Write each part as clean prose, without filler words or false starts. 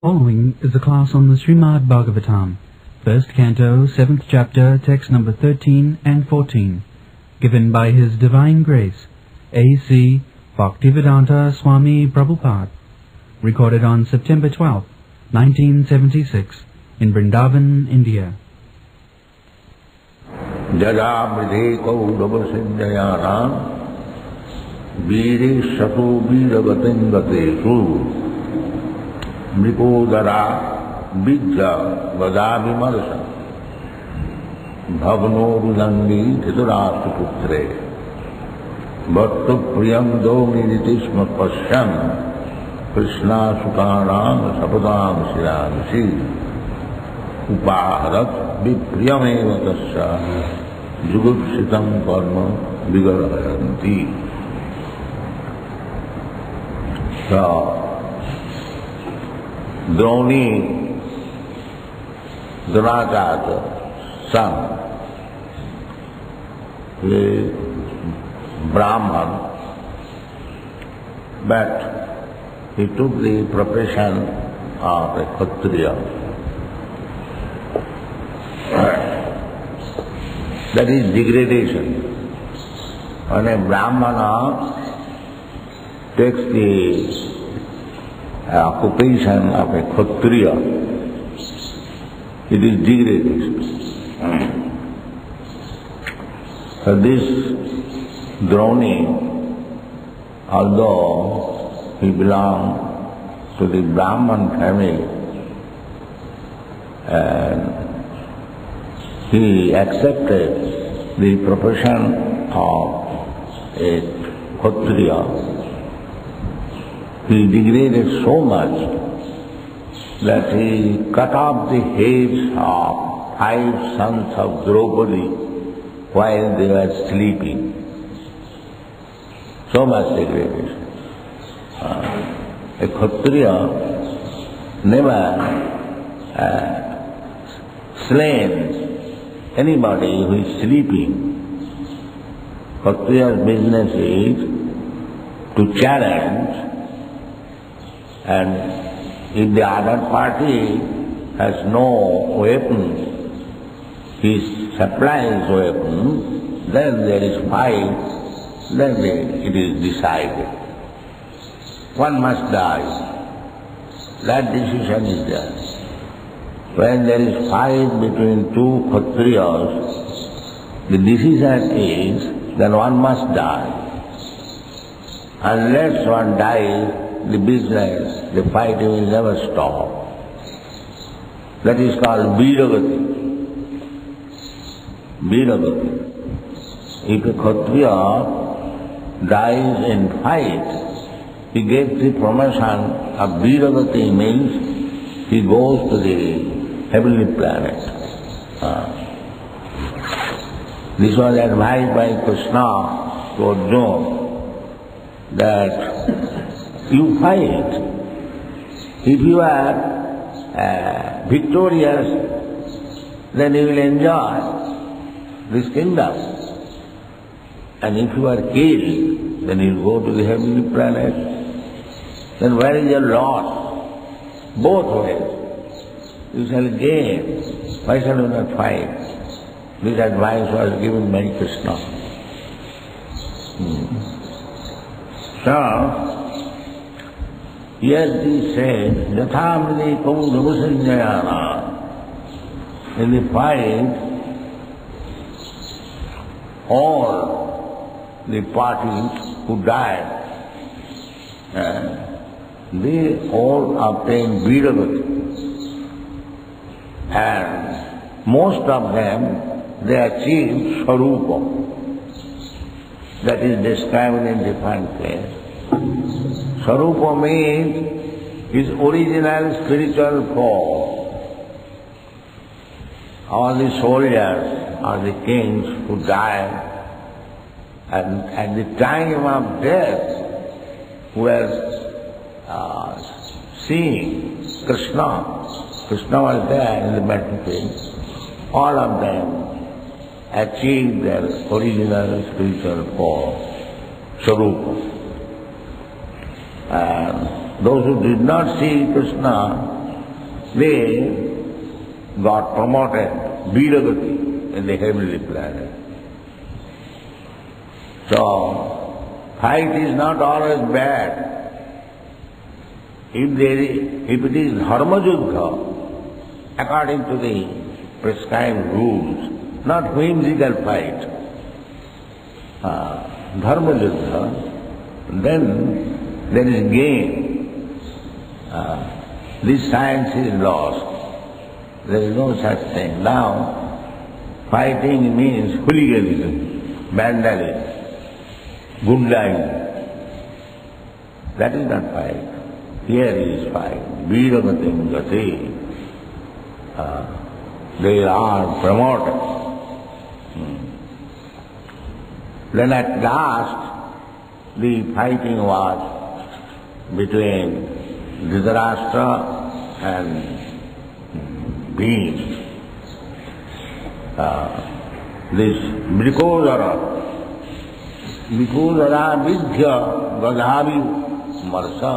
Following is a class on the Srimad Bhagavatam, first canto, 7th chapter, text number 13 and 14, given by His Divine Grace, A.C. Bhaktivedanta Swami Prabhupada, recorded on September 12, 1976, in Vrindaban, India. Jada Kauravas Veere Shatu Veeravatin Gatesu Mripodara Vidya Vadavimarsa Bhavano Vilangi Dhrtarastra Putre Bhattu Priyam Dominitisma Pasyam Krishna Sukanam Sapadam Siransi Upaharat Vipriyameva Tasya Jugupsitam Karma Vigarayanti. So, Droni, Dronacarya, son, is Brahman, but he took the profession of a Kshatriya. That is degradation. When a Brahmana takes the occupation of a Kshatriya, it is degradation. So this Droni, although he belonged to the Brahman family, and he accepted the profession of a Kshatriya, he degraded so much that he cut off the heads of 5 sons of Draupadi while they were sleeping. So much degradation. A Kshatriya never slain anybody who is sleeping. Kshatriya's business is to challenge, and if the other party has no weapons, he supplies weapons, then there is fight, then it is decided. One must die. That decision is there. When there is fight between two Kshatriyas, the decision is that one must die. Unless one dies, the business, the fighting will never stop. That is called Veeragati. Veeragati. If a Kshatriya dies in fight, he gets the promotion of Veeragati, means he goes to the heavenly planet. This was advised by Krishna to Arjuna, that you fight. If you are victorious, then you will enjoy this kingdom. And if you are killed, then you will go to the heavenly planet. Then where is your loss? Both ways. You shall gain. Why shall you not fight? This advice was given by Krishna. So, yes, he said, Yathamriti Kauravas. In the fight, all the parties who died, they all obtained Veeragati. And most of them, they achieved Swarupa. That is described in different places. Swarupa means his original spiritual form. All the soldiers or the kings who died, and at the time of death were seeing Krishna. Krishna was there in the battlefield. All of them achieved their original spiritual form, Swarupa. And those who did not see Krishna, they got promoted, Vidagati, in the heavenly planet. So, fight is not always bad. If it is dharma yuddha, according to the prescribed rules, not whimsical fight, dharma yuddha, then there is gain. This science is lost. There is no such thing. Now, fighting means hooliganism, vandalism, gundaism. That is not fight. Here is fight. Viramatim gati. They are promoted. Then at last, the fighting was between Dhrtarastra and Bhimasena. This Vrikodara Vidya Gadhavi Marsa.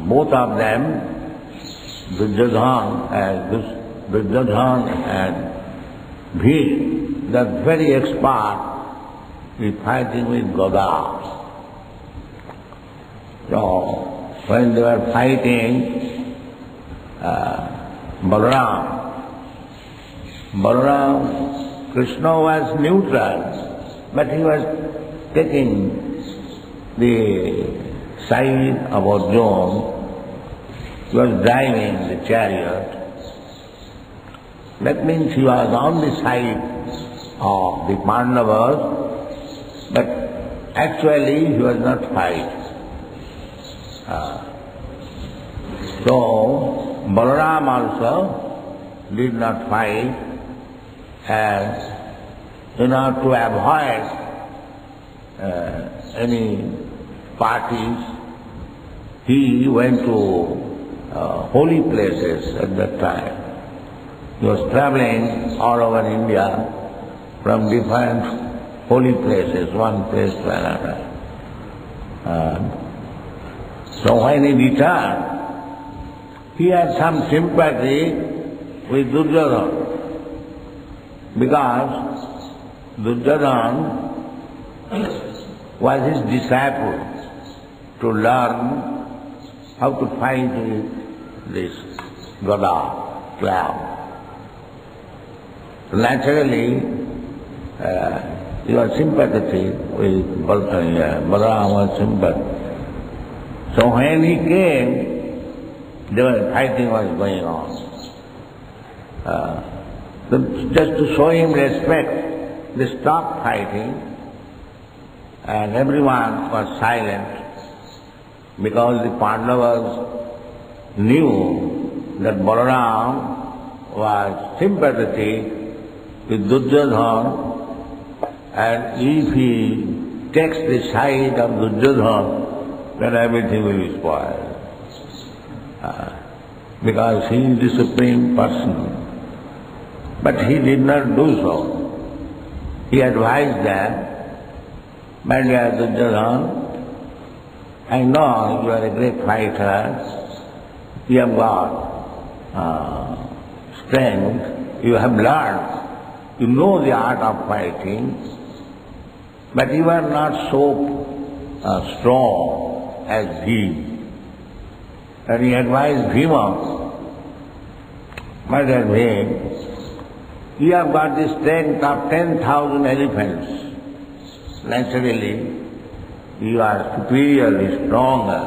Both of them, Duryodhana and Bhimasena, they are very expert in fighting with Gada. So, when they were fighting, Balaram, Krishna was neutral, but he was taking the side of Arjuna. He was driving the chariot. That means he was on the side of the Pandavas, but actually he was not fighting. So, Balaram also did not fight, as in order to avoid any parties, he went to holy places at that time. He was traveling all over India from different holy places, one place to another. So when he returned, he had some sympathy with Duryodhana, because Duryodhana was his disciple to learn how to fight with this Gada club. Naturally, he was sympathetic with Balaram was sympathetic. So when he came, fighting was going on. Just to show him respect, they stopped fighting and everyone was silent, because the Pandavas knew that Balaram was sympathetic with Duryodhana, and if he takes the side of Duryodhana, then everything will be spoiled. Because he is the Supreme Person. But he did not do so. He advised them, "My dear Duryodhana, I know you are a great fighter, you have got strength, you have learned, you know the art of fighting, but you are not so strong as he." And he advised Bhima, "My dear Bhima, you have got the strength of 10,000 elephants. Naturally, you are superiorly stronger.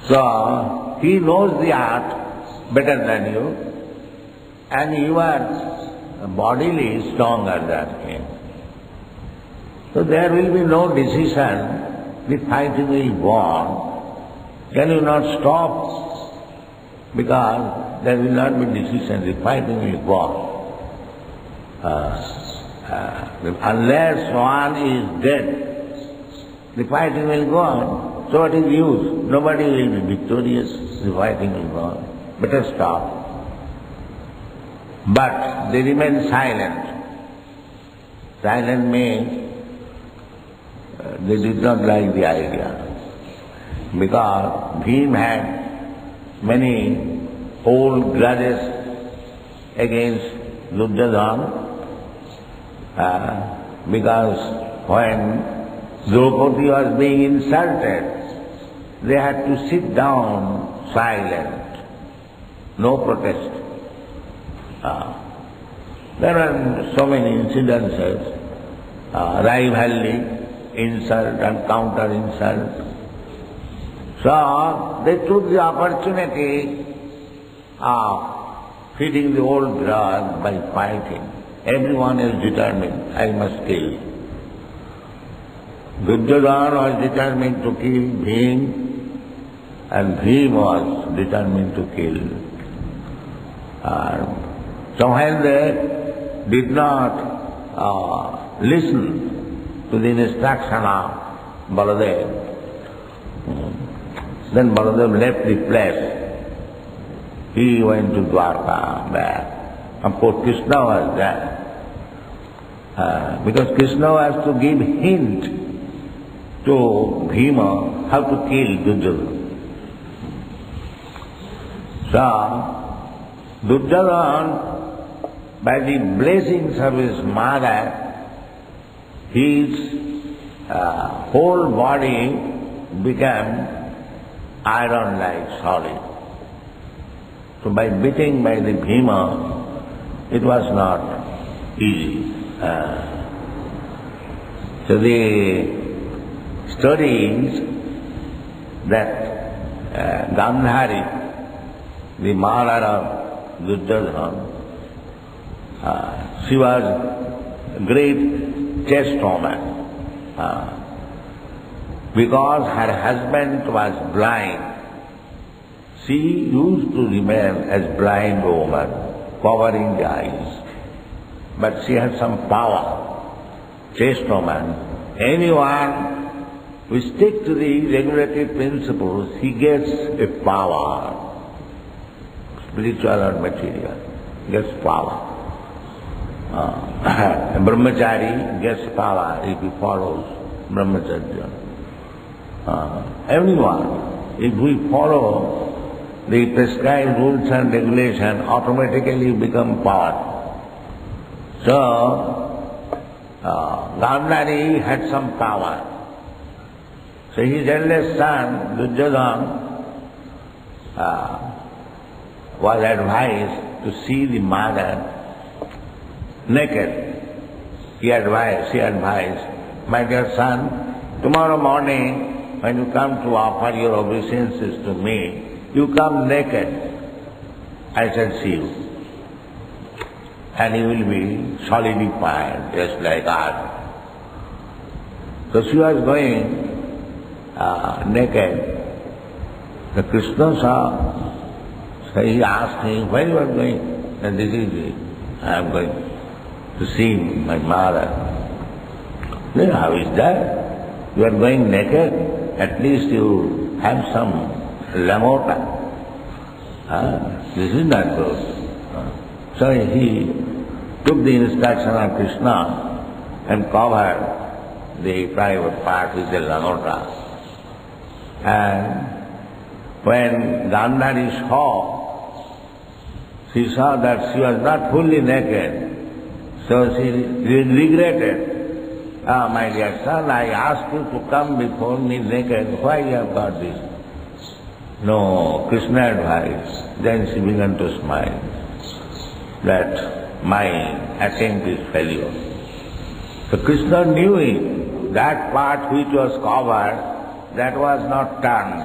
So, he knows the art better than you, and you are bodily stronger than him. So there will be no decision, the fighting will go on. Can you not stop? Because there will not be decision, the fighting will go on. Unless one is dead, the fighting will go on. So what is use? Nobody will be victorious, the fighting will go on. Better stop." But they remain silent. Silent means they did not like the idea. because Bhim had many old grudges against Duryodhana, because when Draupadi was being insulted, they had to sit down silent, no protest. There are so many incidences, rivalry, insult and counter-insult. So they took the opportunity of feeding the old grudge by fighting. Everyone is determined, I must kill. Duryodhana was determined to kill Bhim, and Bhim was determined to kill. So when they did not listen to the instruction of Baladev, then Baladev left the place. He went to Dwarka back. Of course, Krishna was there. Because Krishna has to give hint to Bhima how to kill Duryodhana. So, Duryodhana, by the blessings of his mother, his whole body became iron-like solid. So by beating by the Bhima, it was not easy. So the stories that Gandhari, the mother of Duryodhana, she was a great chaste woman. Because her husband was blind, she used to remain as blind woman, covering the eyes. But she had some power, chaste woman. Anyone who stick to the regulative principles, he gets a power, spiritual or material, gets power. A brahmachari gets power if he follows brahmacharya. Everyone, if we follow the prescribed rules and regulation, automatically become power. So, Gandhari had some power. So his eldest son, Duryodhana, was advised to see the mother naked. She advised, my dear son, tomorrow morning when you come to offer your obeisances to me, you come naked. I shall see you. And you will be solidified just like us. So she was going naked. The Krishna saw, so he asked him, where you are going? And this is it. I am going to see my mother. Then how is that? You are going naked? At least you have some lamota. This is not good. So he took the instruction of Krishna and covered the private part with the lamota. And when Gandhari saw, she saw that she was not fully naked. So she regretted. My dear son, I asked you to come before me naked. Why you have got this? No, Krishna advised. Then she began to smile that my attempt is failure. So Krishna knew it. That part which was covered, that was not turned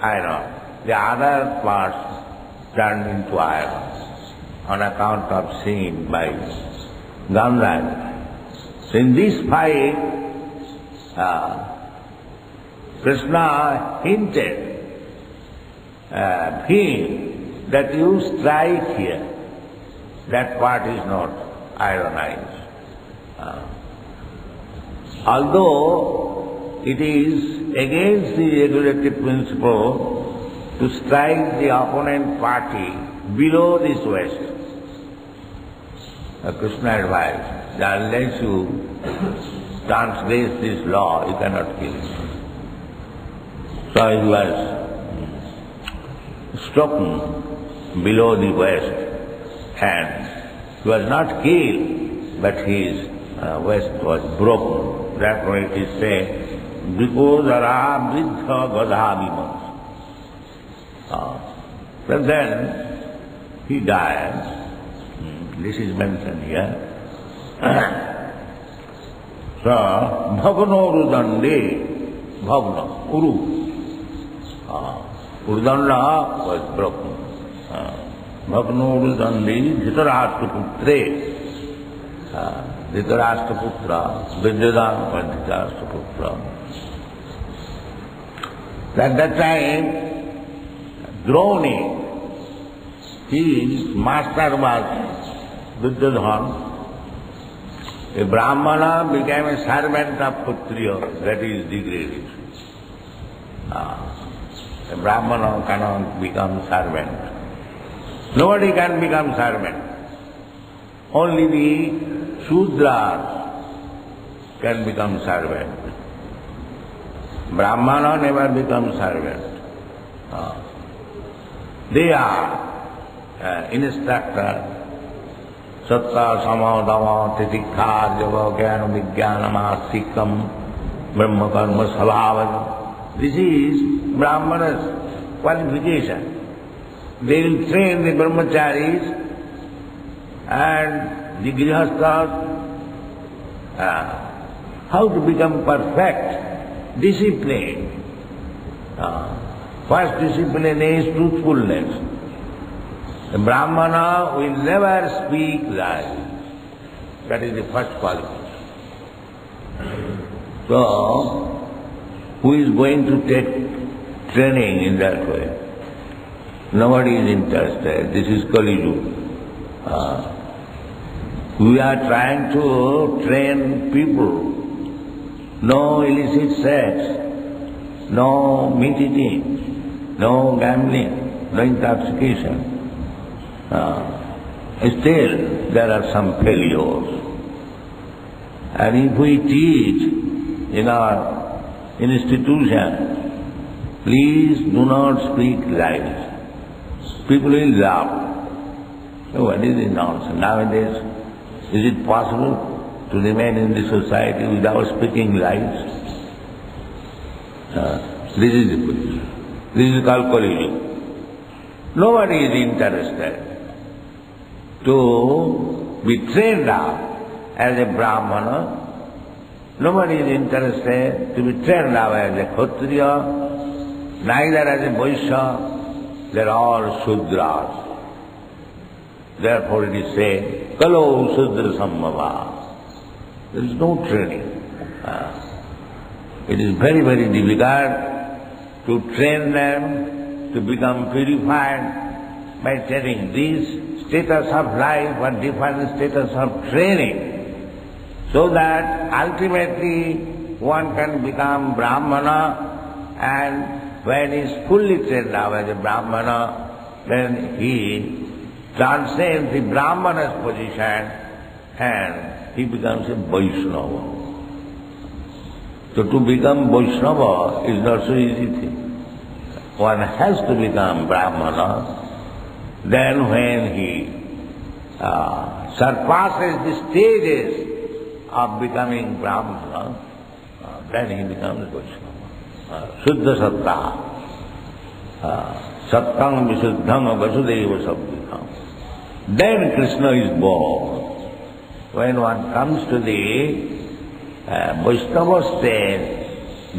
iron. The other parts turned into iron on account of sin by Gandhari. So in this fight, Krishna hinted him that you strike here. That part is not ironized. Although it is against the regulative principle to strike the opponent party below this waist, Krishna advised, that unless you transgress this law, you cannot kill. So he was struck below the waist, and he was not killed, but his waist was broken. Therefore it is said, Dhrupara Vriddha Gadha Vimas. But then he died. This is mentioned here. So, Bhavano Urudande, Bhavana, Uru. Urudanda was broken. Bhavano Urudande, Dhrtarastra Putre. Dhrtarastra Putra, Vrindaban was Dhrtarastra Putra. At that time, Droni, his master was Duryodhana. A Brahmana became a servant of Kshatriya, that is degradation. A Brahmana cannot become servant. Nobody can become servant. Only the Shudras can become servant. Brahmana never becomes servant. They are instructor, Satta, Sama, Dhamma, Titikha, Java, Jnana, Vijnana, Sikam, Brahma, Karma, Svabhava. This is Brahmana's qualification. They will train the brahmacharis and the grihasthas how to become perfect, discipline. First discipline is truthfulness. A Brahmana will never speak lies. That is the first qualification. So, who is going to take training in that way? Nobody is interested. This is Kali Yuga. We are trying to train people. No illicit sex, no meat eating, no gambling, no intoxication. Still, there are some failures. And if we teach in our institution, please do not speak lies. People will laugh. So what is this nonsense? Nowadays, is it possible to remain in this society without speaking lies? This is the position. This is called Kali Yuga. Nobody is interested to be trained up as a Brahmana. Nobody is interested to be trained up as a Kshatriya, neither as a Vaishya. They are all Shudras. Therefore it is said, Kalo Shudra Sambhava. There is no training. It is very, very difficult to train them to become purified by telling this status of life or different status of training, so that ultimately one can become Brahmana, and when he is fully trained now as a Brahmana, then he transcends the Brahmana's position and he becomes a Vaishnava. So to become Vaishnava is not so easy thing. One has to become Brahmana. Then when he surpasses the stages of becoming Brahmana, then he becomes Vaishnava. Shuddha Satta. Sattang Visuddham Vasudeva Sabdhikam. Then Krishna is born. When one comes to the Vaishnava stage,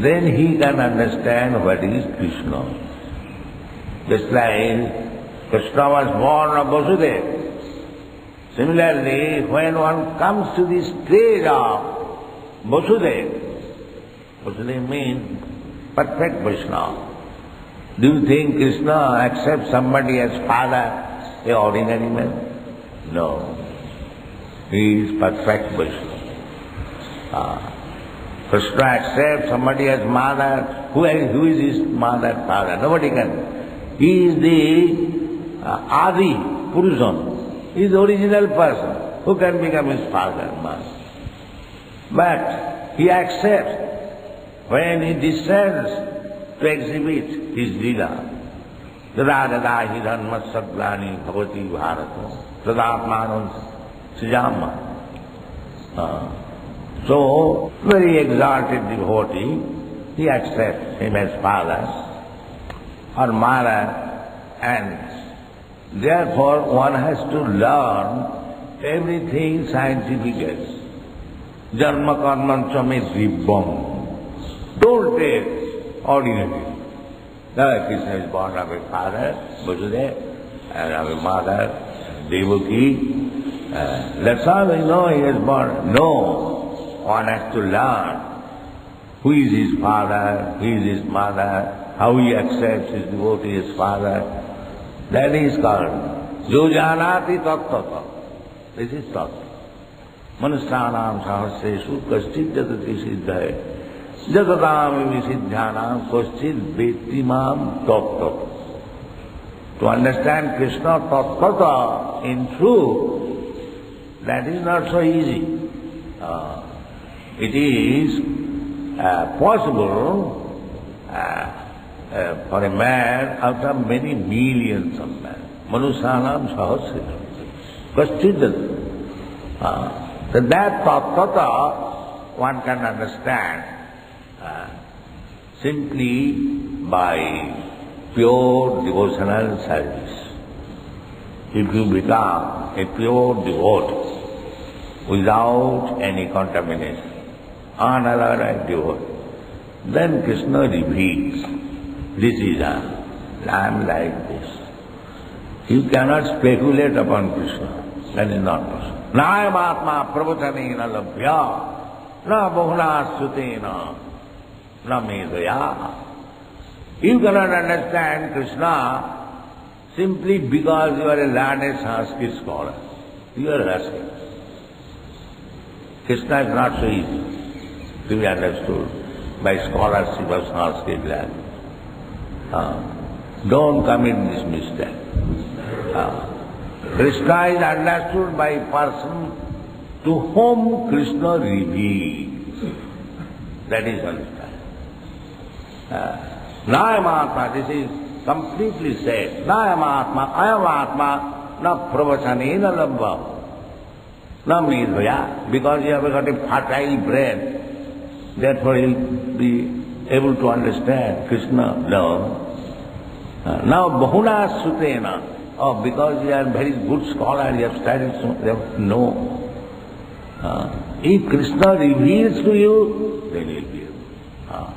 then he can understand what is Krishna. Just like Krishna was born of Vasudeva. Similarly, when one comes to the stage of Vasudeva, Vasudeva means perfect Vaishnava. Do you think Krishna accepts somebody as father, an ordinary man? No. He is perfect Vaishnava. Krishna accepts somebody as mother. Who is his mother, father? Nobody can. He is the Adi Purusham. He is the original person. Who can become his father, mother? But he accepts when he descends to exhibit his Leela. Dada dada hi dhanma saglani bhavati bharata tadatmanam sijama. So, very exalted devotee, he accepts him as father or mother, and therefore one has to learn everything scientifically. Janma karmancha me dibbam. Don't take ordinary. Krishna is born of a father, Vasudeva, and of a mother, Devaki. That's all we know, he is born. No, one has to learn who is his father, who is his mother, how he accepts his devotee as father. That is called Jojanati Tattvata. This is Tattva. Manusthanam sahasreshu kaschit jatati siddhaye. Jatatam visiddhanam kaschit vettimam tattva. To understand Krishna Tattvata in truth, that is not so easy. It is possible for a man out of many millions of men. Manushanam sahasreshu kaschit jatati. So that Tattvata one can understand simply by pure devotional service. If you become a pure devotee without any contamination, unalloyed devotee, then Krishna reveals, this is I am like this. You cannot speculate upon Krishna, that is not possible. Nayam atma pravachanena labhya, na bahuna sutena, na medaya. You cannot understand Krishna simply because you are a learned Sanskrit scholar. You are rascal. Krishna is not so easy to be understood by scholarship of Sanskrit language. Don't commit this mistake. Krishna is understood by a person to whom Krishna reveals. That is understood. Nayamatma, this is completely said. Nayamatma, ayamatma, na pravachanena labha, na medhaya. Because you have got a fertile brain, therefore you will be able to understand Krishna love. Now bahuna sutena, because you are a very good scholar, you have studied so you have to know. If Krishna reveals to you, then you will be able.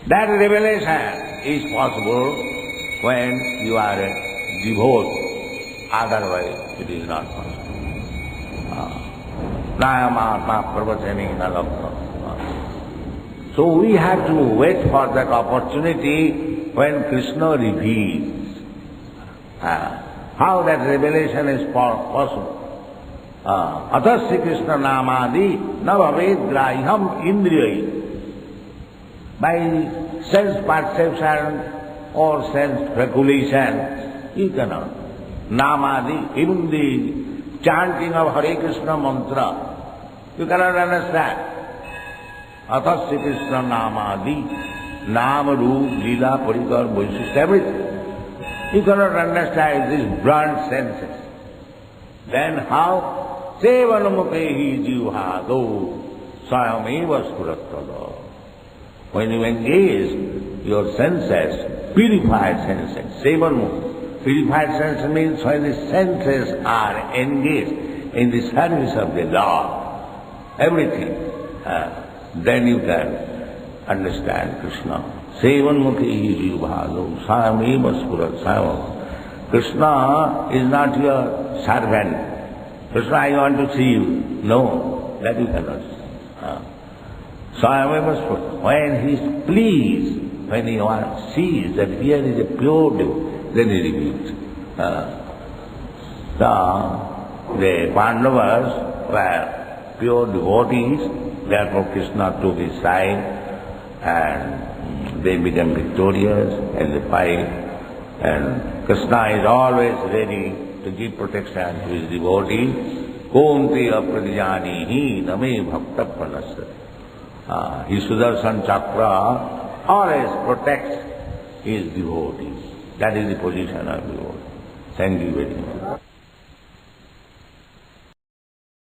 That revelation is possible when you are a devotee. Otherwise, it is not possible. Nayamatma pravachanena labha. So we have to wait for that opportunity when Krishna reveals. How that revelation is possible. Atasya Krishna namadi na bhaved graham indriyai. By sense perception or sense speculation, you cannot. Namadi, even the chanting of Hare Krishna mantra, you cannot understand. Atasya Krishna namadi, nama, roop, lila, parikar, vaishishta, everything. You cannot understand these blunt senses. Then how? Sevanamukehi jivhado sayameva spurattada. When you engage your senses, purified senses, sevanmu, purified senses means when the senses are engaged in the service of the Lord, everything, then you can understand Krishna. Sevanmukhi jivhado sayameva spurat. Krishna is not your servant. Krishna, I want to see you. No, that you cannot see. When he is pleased, when he sees that here is a pure devotee, then he reveals. The Pandavas were pure devotees, therefore Krishna took his side and they became victorious in the fight. And Krishna is always ready to give protection to his devotee. Konti apradijanihi name bhakta pranasya. His Sudarshan Chakra always protects is devotee. That is the position of devotee. Thank you very much.